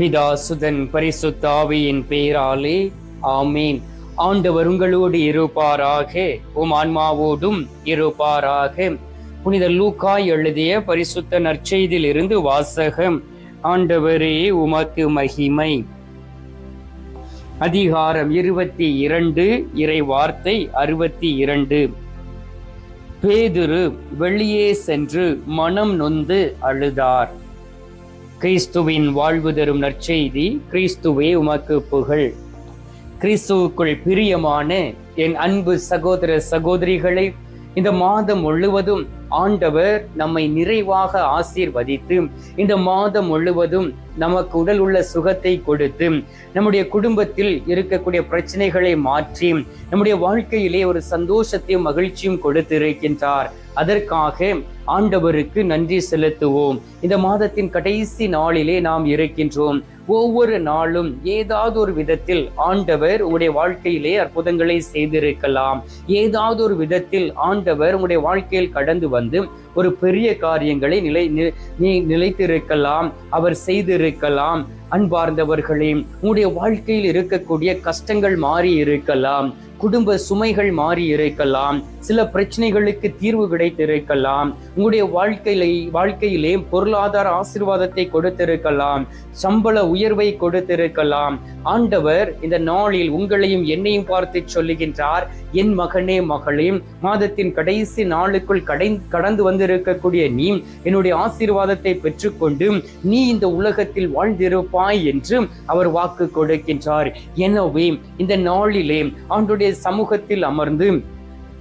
பிதா சுதன் பரிசுத்த ஆவியின் பெயராலே ஆமீன். ஆண்டவர் உங்களோடு இருப்பாராக, உம் ஆன்மாவோடும் இருப்பாராக. புனித லூக்கா எழுதிய பரிசுத்த நற்செய்தியில் இருந்து வாசகம். ஆண்டவரே உமக்கு மகிமை. அதிகாரம் 22, இறை வார்த்தை 62. பேதுரு வெளியே சென்று மனம் நொந்து அழுதார். கிறிஸ்துவின் வாழ்வு தரும் நற்செய்தி. கிறிஸ்துவே உமக்கு புகழ். கிறிஸ்துவுக்குள் பிரியமான என் அன்பு சகோதர சகோதரிகளை, இந்த மாதம் முழுவதும் ஆண்டவர் நம்மை நிறைவாக ஆசீர்வதித்து, இந்த மாதம் முழுவதும் நமக்கு உடல் உள்ள சுகத்தை கொடுத்து, நம்முடைய குடும்பத்தில் இருக்கக்கூடிய பிரச்சனைகளை மாற்றி, நம்முடைய வாழ்க்கையிலே ஒரு சந்தோஷத்தையும் மகிழ்ச்சியும் கொடுத்திருக்கின்றார். அதற்காக ஆண்டவருக்கு நன்றி செலுத்துவோம். இந்த மாதத்தின் கடைசி நாளிலே நாம் இருக்கின்றோம். ஒவ்வொரு நாளும் ஏதாவது ஒரு விதத்தில் ஆண்டவர் உங்களுடைய வாழ்க்கையிலே அற்புதங்களை செய்திருக்கலாம். ஏதாவது ஒரு விதத்தில் ஆண்டவர் உங்களுடைய வாழ்க்கையில் கடந்து வந்து ஒரு பெரிய காரியங்களை நிலைத்திருக்கலாம், அவர் செய்திருக்கலாம். அன்பார்ந்தவர்களே, உங்களுடைய வாழ்க்கையில் இருக்கக்கூடிய கஷ்டங்கள் மாறி இருக்கலாம், குடும்ப சுமைகள் மாறி இருக்கலாம், சில பிரச்சனைகளுக்கு தீர்வு கிடைத்திருக்கலாம், உங்களுடைய வாழ்க்கையிலே பொருளாதார ஆசீர்வாதத்தை கொடுத்திருக்கலாம், சம்பள உயர்வை கொடுத்திருக்கலாம். ஆண்டவர் இந்த நாளில் உங்களையும் என்னையும் பார்த்து சொல்லுகின்றார், என் மகனே மகளே, மாதத்தின் கடைசி நாளுக்குள் கடந்து வந்திருக்கக்கூடிய நீ என்னுடைய ஆசீர்வாதத்தை பெற்றுக்கொண்டு நீ இந்த உலகத்தில் வாழ்ந்திருப்பாய் என்று அவர் வாக்கு கொடுக்கின்றார். எனவே இந்த நாளிலே ஆண்டுடைய சமூகத்தில் அமர்ந்து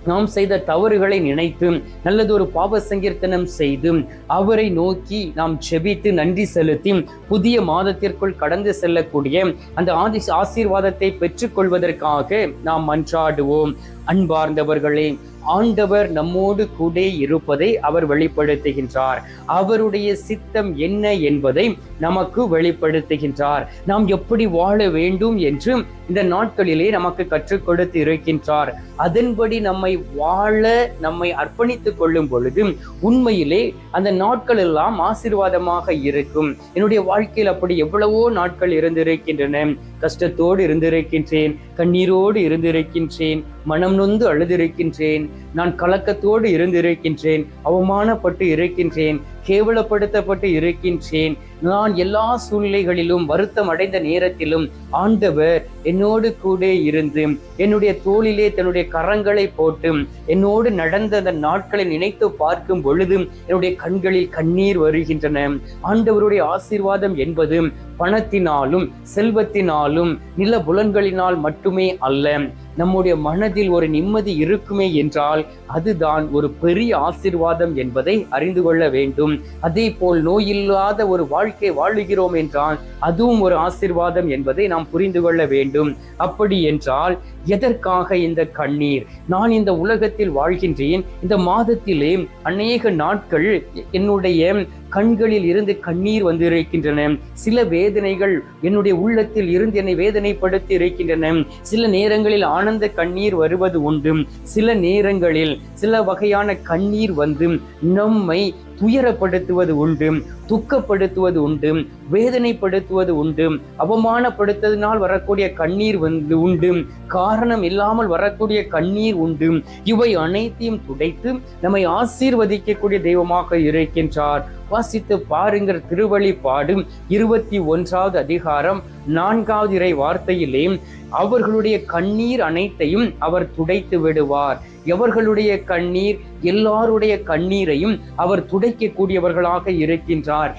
நாம் செய்த தவறுகளை நினைத்து நல்லதொரு பாவ சங்கீர்த்தனம் செய்து அவரை நோக்கி நாம் செபித்து நன்றி செலுத்தி புதிய மாதத்திற்குள் கடந்து செல்லக்கூடிய அந்த ஆசீர்வாதத்தை பெற்றுக்கொள்வதற்காக நாம் மன்றாடுவோம். அன்பார்ந்தவர்களே, ஆண்டவர் நம்மோடு கூட இருப்பதை அவர் வெளிப்படுத்துகின்றார். அவருடைய சித்தம் என்ன என்பதை நமக்கு வெளிப்படுத்துகின்றார். நாம் எப்படி வாழ வேண்டும் என்று இந்த நாட்களிலே நமக்கு கற்றுக் கொடுத்து இருக்கின்றார். அதன்படி நம்மை வாழ நம்மை அர்ப்பணித்துக் கொள்ளும் பொழுது உண்மையிலே அந்த நாட்கள் எல்லாம் ஆசீர்வாதமாக இருக்கும். என்னுடைய வாழ்க்கையில் அப்படி எவ்வளவோ நாட்கள் இருந்திருக்கின்றன. கஷ்டத்தோடு இருந்திருக்கின்றேன், கண்ணீரோடு இருந்திருக்கின்றேன், மனம் நொந்து அழுதிருக்கின்றேன், நான் கலக்கத்தோடு இருந்திருக்கின்றேன், அவமானப்பட்டு இருக்கின்றேன், கேவலப்படுத்தப்பட்டு இருக்கின்றேன். நான் எல்லா சூழ்நிலைகளிலும் வருத்தம் அடைந்த நேரத்திலும் ஆண்டவர் என்னோடு கூட இருந்து என்னுடைய தோளிலே தன்னுடைய கரங்களை போட்டு என்னோடு நடந்த அந்த நாட்களை நினைத்து பார்க்கும் பொழுது என்னுடைய கண்களில் கண்ணீர் வருகின்றன. ஆண்டவருடைய ஆசீர்வாதம் என்பது பணத்தினாலும் செல்வத்தினாலும் நில புலன்களினால் மட்டுமே அல்ல. நம்முடைய மனதில் ஒரு நிம்மதி இருக்குமே என்றால் அதுதான் ஒரு பெரிய ஆசீர்வாதம் என்பதை அறிந்து கொள்ள வேண்டும். அதே போல் நோயில்லாத ஒரு வாழ்க்கை வாழுகிறோம் என்றால் அதுவும் ஒரு ஆசீர்வாதம் என்பதை நாம் புரிந்து கொள்ள வேண்டும். அப்படி என்றால் எதற்காக இந்த கண்ணீர்? நான் இந்த உலகத்தில் வாழ்கின்றேன். இந்த மாதத்திலே அநேக நாட்கள் என்னுடைய கண்களில் இருந்து கண்ணீர் வந்திருக்கின்றன. சில வேதனைகள் என்னுடைய உள்ளத்தில் இருந்து என்னை வேதனைப்படுத்தி இருக்கின்றன. சில நேரங்களில் ஆனந்த கண்ணீர் வருவது உண்டு. சில நேரங்களில் சில வகையான கண்ணீர் வந்து நம்மை துயரப்படுத்துவது உண்டு, துக்கப்படுத்துவது உண்டு, வேதனைப்படுத்துவது உண்டு, அவமானப்படுத்துவதனால் வரக்கூடிய கண்ணீர் வந்து உண்டு, காரணம் இல்லாமல் வரக்கூடிய கண்ணீர் உண்டு. இவை அனைத்தையும் துடைத்து நம்மை ஆசீர்வதிக்கக்கூடிய தெய்வமாக இருக்கின்றார். வாசித்து பாருங்கள். திருவெளிப்பாடு 21வது அதிகாரம் 4வது இறை வார்த்தையிலே அவர்களுடைய கண்ணீர் அனைத்தையும் அவர் துடைத்து விடுவார். எவர்களுடைய கண்ணீர்? எல்லாருடைய கண்ணீரையும் அவர் துடைக்கக்கூடியவர்களாக இருக்கின்றார்.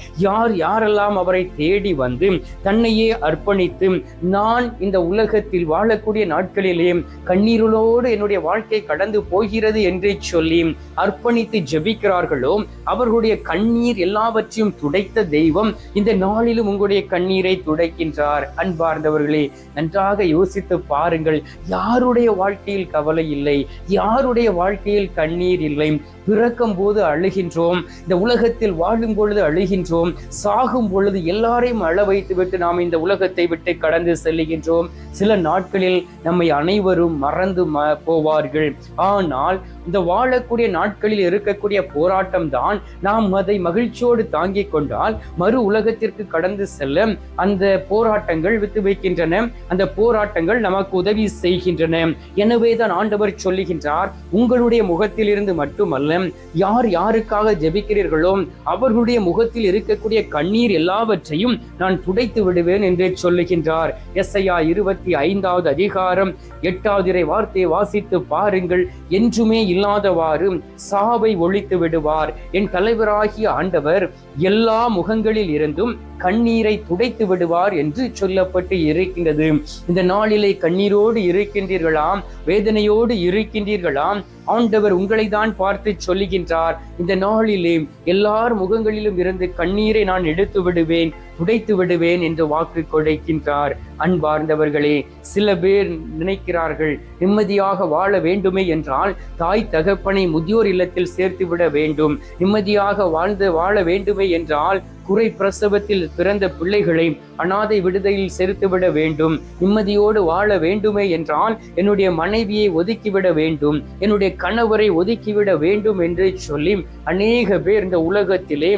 யாரெல்லாம் அவரை தேடி வந்து தன்னையே அர்ப்பணித்து நான் இந்த உலகத்தில் வாழக்கூடிய நாட்களிலே கண்ணீரோடு என்னுடைய வாழ்க்கை கடந்து போகிறது என்று சொல்லி அர்ப்பணித்து ஜெபிக்கிறார்களோ அவர்களுடைய கண்ணீர் எல்லாவற்றையும் துடைத்த தெய்வம் இந்த நாளிலும் உங்களுடைய கண்ணீரை துடைக்கின்றார். அன்பார்ந்தவர்களே, நன்றாக யோசித்து பாருங்கள். யாருடைய வாழ்க்கையில் கவலை இல்லை? யாருடைய வாழ்க்கையில் கண்ணீர் இல்லை? பிறக்கும் போது அழுகின்றோம், இந்த உலகத்தில் வாழும் பொழுது அழுகின்றோம், சாகும் பொழுது எல்லாரையும் அழ வைத்துவிட்டு நாம் இந்த உலகத்தை விட்டு கடந்து செல்லுகின்றோம். சில நாட்களில் நம்மை அனைவரும் மறந்து போவார்கள். ஆனால் இந்த வாழக்கூடிய நாட்களில் இருக்கக்கூடிய போராட்டம் தான் நாம் அதை மகிழ்ச்சியோடு தாங்கிக் கொண்டால் மறு உலகத்திற்கு கடந்து செல்ல அந்த போராட்டங்கள் விட்டு வைக்கின்றன. அந்த போராட்டங்கள் நமக்கு உதவி செய்கின்றன. எனவேதான் ஆண்டவர் சொல்லுகின்றார், உங்களுடைய முகத்தில் இருந்து மட்டுமல்ல, யார் யாருக்காக ஜெபிக்கிறீர்களோ அவர்களுடைய முகத்தில் இருக்கக்கூடிய கண்ணீர் எல்லாவற்றையும் நான் துடைத்து விடுவேன் என்று சொல்லுகின்றார். எஸ்ஐயா 25வது அதிகாரம் 8வது வார்த்தையை வாசித்து பாருங்கள். என்றுமே இல்லாதவாறு சாவை ஒழித்து விடுவார். என் தலைவராகிய ஆண்டவர் எல்லா முகங்களில் இருந்தும் கண்ணீரை துடைத்து விடுவார் என்று சொல்லப்பட்டு இருக்கின்றது. இந்த நாளிலே கண்ணீரோடு இருக்கின்றீர்களாம், வேதனையோடு இருக்கின்றீர்களாம், ஆண்டவர் உங்களை தான் பார்த்து சொல்லுகின்றார், இந்த நாளிலே எல்லார் முகங்களிலும் இருந்து கண்ணீரை நான் எடுத்து விடுவேன், துடைத்து விடுவேன் என்று வாக்கு கொடுக்கின்றார். அன்பார்ந்தவர்களே, சில பேர் நினைக்கிறார்கள், நிம்மதியாக வாழ வேண்டுமே என்றால் தாய் தகப்பனை முதியோர் இல்லத்தில் சேர்த்து விட வேண்டும், நிம்மதியாக வாழ வேண்டுமே என்றால் குறை பிரசவத்தில் பிறந்த பிள்ளைகளை அனாதை விடுதலையில் சேர்த்துவிட வேண்டும், நிம்மதியோடு வாழ வேண்டுமே என்றால் என்னுடைய மனைவியை ஒதுக்கிவிட வேண்டும், என்னுடைய கணவரை ஒதுக்கிவிட வேண்டும் என்று சொல்லி அநேக பேர் இந்த உலகத்திலே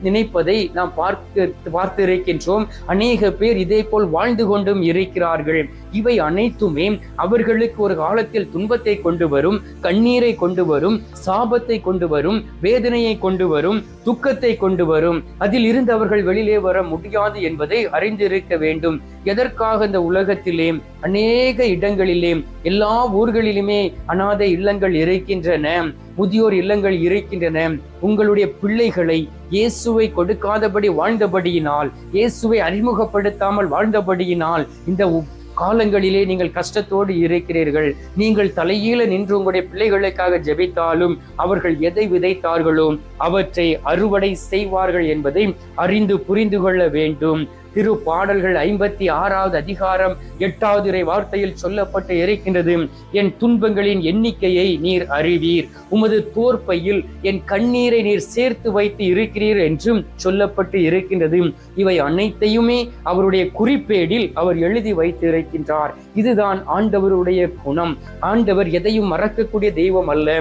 நினைப்பதை நாம் பார்த்திருக்கின்றோம். அநேக பேர் இதே போல் வாழ்ந்து கொண்டும் இருக்கிறார்கள். இவை அனைத்துமே அவர்களுக்கு ஒரு காலத்தில் துன்பத்தை கொண்டு வரும், கண்ணீரை கொண்டு வரும், சாபத்தை கொண்டு வரும், வேதனையை கொண்டு வரும், துக்கத்தை கொண்டு வரும். அதில் இருந்து அவர்கள் வெளியிலே வர முடியாது என்பதை அறிந்திருக்க வேண்டும். எதற்காக இந்த உலகத்திலே அநேக இடங்களிலே எல்லா ஊர்களிலுமே அனாதை இல்லங்கள் இருக்கின்றன, முதியோர் இல்லங்கள் இருக்கின்றன. உங்களுடைய பிள்ளைகளை இயேசுவை கொடுக்காதபடி வாழ்ந்தபடியினால், இயேசுவை அறிமுகப்படுத்தாமல் வாழ்ந்தபடியினால் இந்த காலங்களிலே நீங்கள் கஷ்டத்தோடு இருக்கிறீர்கள். நீங்கள் தலையீழ நின்று உங்களுடைய பிள்ளைகளுக்காக ஜெபித்தாலும் அவர்கள் எதை விதைத்தார்களோ அவற்றை அறுவடை செய்வார்கள் என்பதை அறிந்து புரிந்து கொள்ள வேண்டும். திருப்பாடல்கள் 56வது அதிகாரம் 8வது வார்த்தையில் சொல்லப்பட்டு இருக்கின்றது, என் துன்பங்களின் எண்ணிக்கையை நீர் அறிவீர், உமது தோற்பையில் என் கண்ணீரை நீர் சேர்த்து வைத்து இருக்கிறீர் என்றும் சொல்லப்பட்டு இருக்கின்றது. இவை அனைத்தையுமே அவருடைய குறிப்பேடில் அவர் எழுதி வைத்து இருக்கின்றார். இதுதான் ஆண்டவருடைய குணம். ஆண்டவர் எதையும் மறக்கக்கூடிய தெய்வம் அல்ல.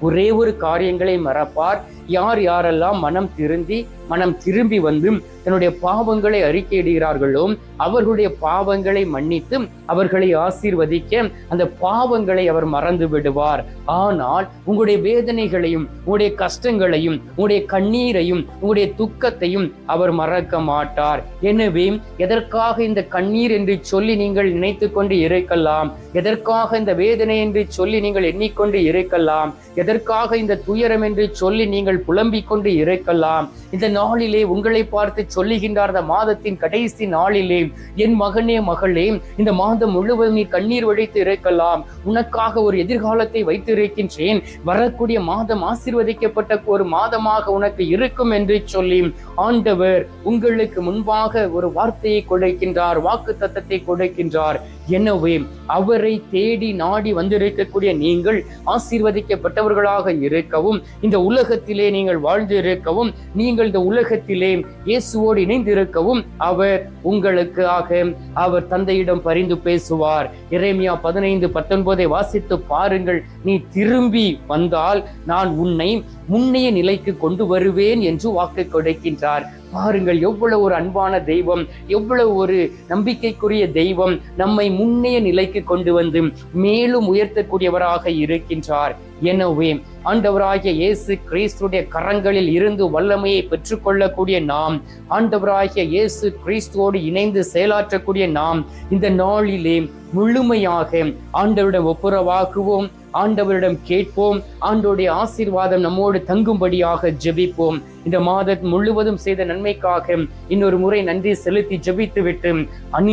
ஒரே ஒரு காரியங்களை மறப்பார். யாரெல்லாம் மனம் திரும்பி வந்து தன்னுடைய பாவங்களை அறிக்கையிடுகிறார்களோ அவர்களுடைய பாவங்களை மன்னித்து அவர்களை ஆசீர்வதிக்க அந்த பாவங்களை அவர் மறந்து விடுவார். ஆனால் உங்களுடைய வேதனைகளையும் உங்களுடைய கஷ்டங்களையும் உங்களுடைய கண்ணீரையும் உங்களுடைய துக்கத்தையும் அவர் மறக்க மாட்டார். எனவே எதற்காக இந்த கண்ணீர் என்று சொல்லி நீங்கள் நினைத்து கொண்டு இருக்கலாம், எதற்காக இந்த வேதனை என்று சொல்லி நீங்கள் எண்ணிக்கொண்டு இருக்கலாம், எதற்காக இந்த துயரம் என்று சொல்லி நீங்கள் புலம்பிக் கொண்டு இருக்கலாம். இந்த நாளிலே உங்களை பார்த்து சொல்லுகின்றார், இந்த மாதத்தின் கடைசி நாளிலே, என் மகனே மகளே, இந்த மாதம் முழுவதும் நீ கண்ணீர் வடித்து இருக்கலாம், உனக்காக ஒரு எதிர்காலத்தை வைத்திருக்கின்றேன், வரக்கூடிய மாதம் ஆசீர்வதிக்கப்பட்ட ஒரு மாதமாக உனக்கு இருக்கும் என்று சொல்லி ஆண்டவர் உங்களுக்கு முன்பாக ஒரு வார்த்தையை கொடுக்கின்றார், வாக்கு தத்தத்தை கொடுக்கின்றார். எனவே அவரை தேடி நாடி வந்திருக்கக்கூடிய நீங்கள் ஆசீர்வதிக்கப்பட்டவர்களாக இருக்கவும், இந்த உலகத்திலே நீங்கள் வாழ்ந்து இருக்கவும், நீங்கள் இந்த உலகத்திலே இயேசுவோடு இணைந்திருக்கவும் அவர் உங்களுக்காக அவர் தந்தையிடம் பரிந்து பேசுவார். எரேமியா 15:19 வாசித்து பாருங்கள். நீ திரும்பி வந்தால் நான் உன்னை முன்னைய நிலைக்கு கொண்டு வருவேன் என்று வாக்கு கொடுக்கின்றார். பாருங்கள், எவ்வளவு ஒரு அன்பான தெய்வம், எவ்வளவு ஒரு நம்பிக்கைக்குரிய தெய்வம், நம்மை முன்னைய நிலைக்கு கொண்டு வந்து மேலும் உயர்த்தக்கூடியவராக இருக்கின்றார். எனவே ஆண்டவராகிய இயேசு கிறிஸ்துடைய கரங்களில் இருந்து வல்லமையை பெற்றுக்கொள்ளக்கூடிய நாம், ஆண்டவராகிய இயேசு கிறிஸ்துவோடு இணைந்து செயலாற்றக்கூடிய நாம் இந்த நாளிலே முழுமையாக ஆண்டவரிடம் ஒப்புரவாக்குவோம், ஆண்டவரிடம் கேட்போம், ஆண்டவருடைய ஆசீர்வாதம் நம்மோடு தங்கும்படியாக ஜெபிப்போம். இந்த மாதம் முழுவதும் செய்த நன்மைக்காக இன்னொரு முறை நன்றி செலுத்தி ஜெபித்து விட்டு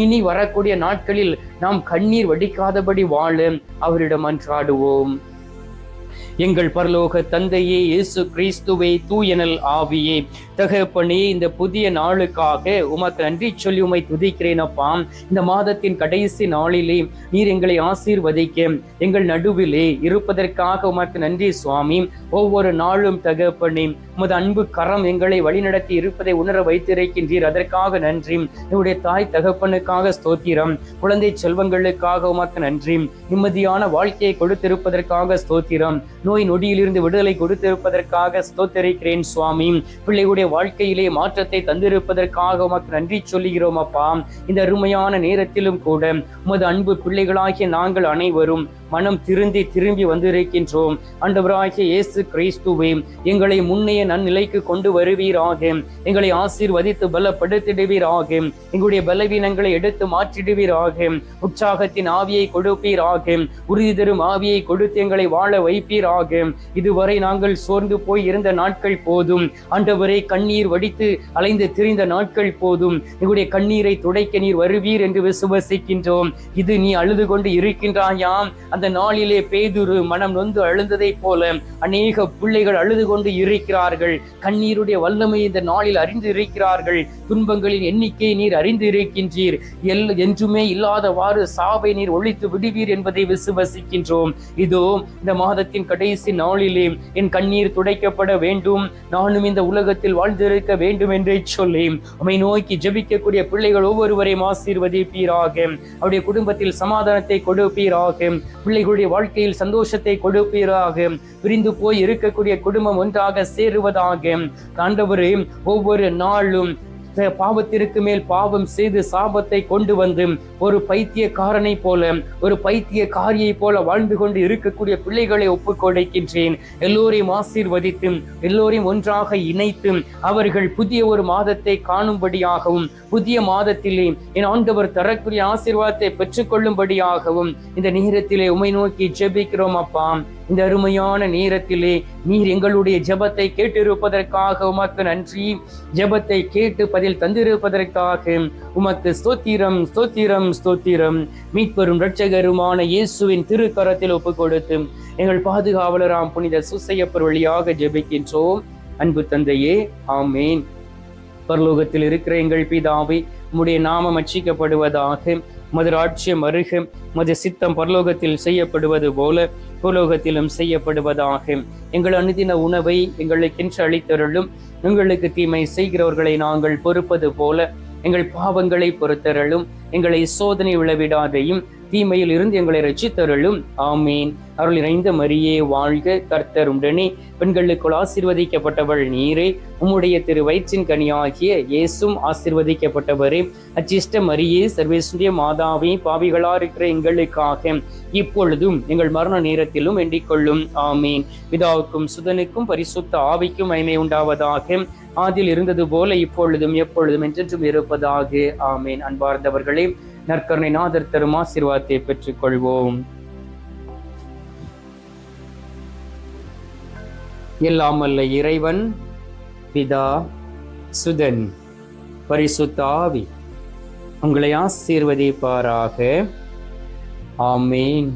இனி வரக்கூடிய நாட்களில் நாம் கண்ணீர் வடிக்காதபடி வாழ அவரிடம் மன்றாடுவோம். எங்கள் பரலோக தந்தையே, இயேசு கிறிஸ்துவே, தூயனல் ஆவியே, தகப்பனே, இந்த புதிய நாளுக்காக உமக்கு நன்றி சொல்லி உமை துதிக்கிறேன் அப்பா. இந்த மாதத்தின் கடைசி நாளிலே நீர் எங்களை ஆசீர்வதிக்க எங்கள் நடுவிலே இருப்பதற்காக உமக்கு நன்றி சுவாமி. ஒவ்வொரு நாளும் தகப்பனே, உமது அன்பு கரம் எங்களை வழிநடத்தி இருப்பதை உணர வைத்திருக்கின்றீர், அதற்காக நன்றி. என்னுடைய தாய் தகப்பனுக்காக ஸ்தோத்திரம், குழந்தை செல்வங்களுக்காக உமக்கு நன்றி, நிம்மதியான வாழ்க்கையை கொடுத்திருப்பதற்காக ஸ்தோத்திரம், நோய் நொடியிலிருந்து விடுதலை கொடுத்திருப்பதற்காக ஸ்தோத்தரிக்கிறேன் சுவாமி. பிள்ளைகளுடைய வாழ்க்கையிலே மாற்றத்தை தந்திருப்பதற்காக உமக்கு நன்றி சொல்லுகிறோம் அப்பா. இந்த அருமையான நேரத்திலும் கூட உமது அன்பு பிள்ளைகளாகிய நாங்கள் அனைவரும் மனம் திரும்பி வந்திருக்கின்றோம். ஆண்டவராகிய இயேசு கிறிஸ்துவே, எங்களை முன்னைய நன்னிலைக்கு கொண்டு வருவீராக, எங்களை ஆசீர்வதித்து பலப்படுத்திடுவீராக, எங்களுடைய பலவீனங்களை எடுத்து மாற்றிடுவீராக, உற்சாகத்தின் ஆவியை கொடுப்பீராக, உறுதி தரும் ஆவியை கொடுத்து எங்களை வாழ வைப்பீராக. இதுவரை நாங்கள் சோர்ந்து போய் இருந்த நாட்கள் போதும் ஆண்டவரை, கண்ணீர் வடித்து அலைந்து திரிந்த நாட்கள் போதும். எங்களுடைய கண்ணீரை துடைக்க நீர் வருவீர் என்று விசுவசிக்கின்றோம். இது நீ அழுது கொண்டு இருக்கின்றாயாம். அந்த நாளிலே பேதுரு மனம் நொந்து அழுந்ததை போல அநேக பிள்ளைகள் அழுது கொண்டு இருக்கிறார்கள். கண்ணீருடைய வல்லமை இந்த நாளில் அறிந்து இருக்கிறார்கள். துன்பங்களின் எண்ணிக்கை நீர் அறிந்து இருக்கின்றீர். என்றுமே இல்லாதவாறு சாவை நீர் ஒழித்து விடுவீர் என்பதை விசுவசிக்கின்றோம். இதோ இந்த மாதத்தின் கடைசி நாளிலே என் கண்ணீர் துடைக்கப்பட வேண்டும், நானும் இந்த உலகத்தில் வாழ்ந்திருக்க வேண்டும் என்று சொல்லி உம்மை நோக்கி ஜெபிக்கக்கூடிய பிள்ளைகள் ஒவ்வொருவரையும் ஆசீர்வதிப்பீராக. அவருடைய குடும்பத்தில் சமாதானத்தை கொடுப்பீராக, பிள்ளைகளுடைய வாழ்க்கையில் சந்தோஷத்தை கொடுப்பீராக. பிரிந்து போய் இருக்கக்கூடிய குடும்பம் ஒன்றாக சேருவதாக. ஆண்டவரே, ஒவ்வொரு நாளும் பாவத்திற்கு மேல் பாவம் செய்து சாபத்தை கொண்டு வந்து ஒரு பைத்தியக்காரனை போல, ஒரு பைத்தியக்காரியை போல வாழ்ந்து கொண்டு இருக்கக்கூடிய பிள்ளைகளை ஒப்புக் கொடுக்கின்றேன். எல்லோரையும் ஆசீர்வதித்து எல்லோரையும் ஒன்றாக இணைத்து அவர்கள் புதிய ஒரு மாதத்தை காணும்படியாகவும், புதிய மாதத்திலே என் ஆண்டவர் தரக்கூடிய ஆசீர்வாதத்தை பெற்றுக்கொள்ளும்படியாகவும் இந்த நேரத்திலே உம்மை நோக்கி ஜெபிக்கிறோம் அப்பா. இந்த அருமையான நேரத்திலே நீர் எங்களுடைய ஜெபத்தை கேட்டிருப்பதற்காக உமக்கு நன்றி. ஜெபத்தை கேட்டு பதில் தந்திருப்பதற்காக உமக்கு ஸ்தோத்திரம், ஸ்தோத்திரம், ஸ்தோத்திரம். மீட்பெரும் இரட்சகருமான இயேசுவின் திருக்கரத்தில் ஒப்புக் கொடுத்து எங்கள் பாதுகாவலராம் புனித சூசையப்பர் வழியாக ஜெபிக்கின்றோம். அன்பு தந்தையே, ஆமேன். பரலோகத்தில் இருக்கிற எங்கள் பிதாவே, உம்முடைய நாமம் அர்ச்சிக்கப்படுவதாக, உமது ராஜ்யம் வருக, உமது சித்தம் பரலோகத்தில் செய்யப்படுவது போல பூலோகத்திலும் செய்யப்படுவதாக. எங்கள் அனுதின உணவை எங்களுக்கென்று அளித்தருளும், எங்களுக்கு தீமை செய்கிறவர்களை நாங்கள் பொறுப்பது போல எங்கள் பாவங்களை பொறுத்தருளும், எங்களை சோதனை விழவிடாதையும் தீமையில் இருந்து எங்களை ரட்சித்தருளும். ஆமீன். அருள் நிறைந்த மரியே வாழ்க, கர்த்தர் உடனே, பெண்களுக்குள் ஆசீர்வதிக்கப்பட்டவள் நீரே, உம்முடைய திரு வயிற்றின் கனியாகிய இயேசும் ஆசீர்வதிக்கப்பட்டவரே. அச்சிஷ்ட மரியே, சர்வேசுடைய மாதாவே, பாவிகளா இருக்கிற எங்களுக்காக இப்பொழுதும் எங்கள் மரண நேரத்திலும் வேண்டிக் கொள்ளும். ஆமீன். பிதாவுக்கும் சுதனுக்கும் பரிசுத்த ஆவிக்கும் மகிமை உண்டாவதாக. ஆதியில் இருந்தது போல இப்பொழுதும் எப்பொழுதும் என்றென்றும் இருப்பதாக. ஆமீன். அன்பார்ந்தவர்களே, நற்கருணை நாதர் தரும் ஆசீர்வாதத்தை பெற்றுக் கொள்வோம். எல்லாம் வல்ல இறைவன் பிதா, சுதன், பரிசுத்த ஆவி உங்களை ஆசீர்வதிப்பாராக. ஆமீன்.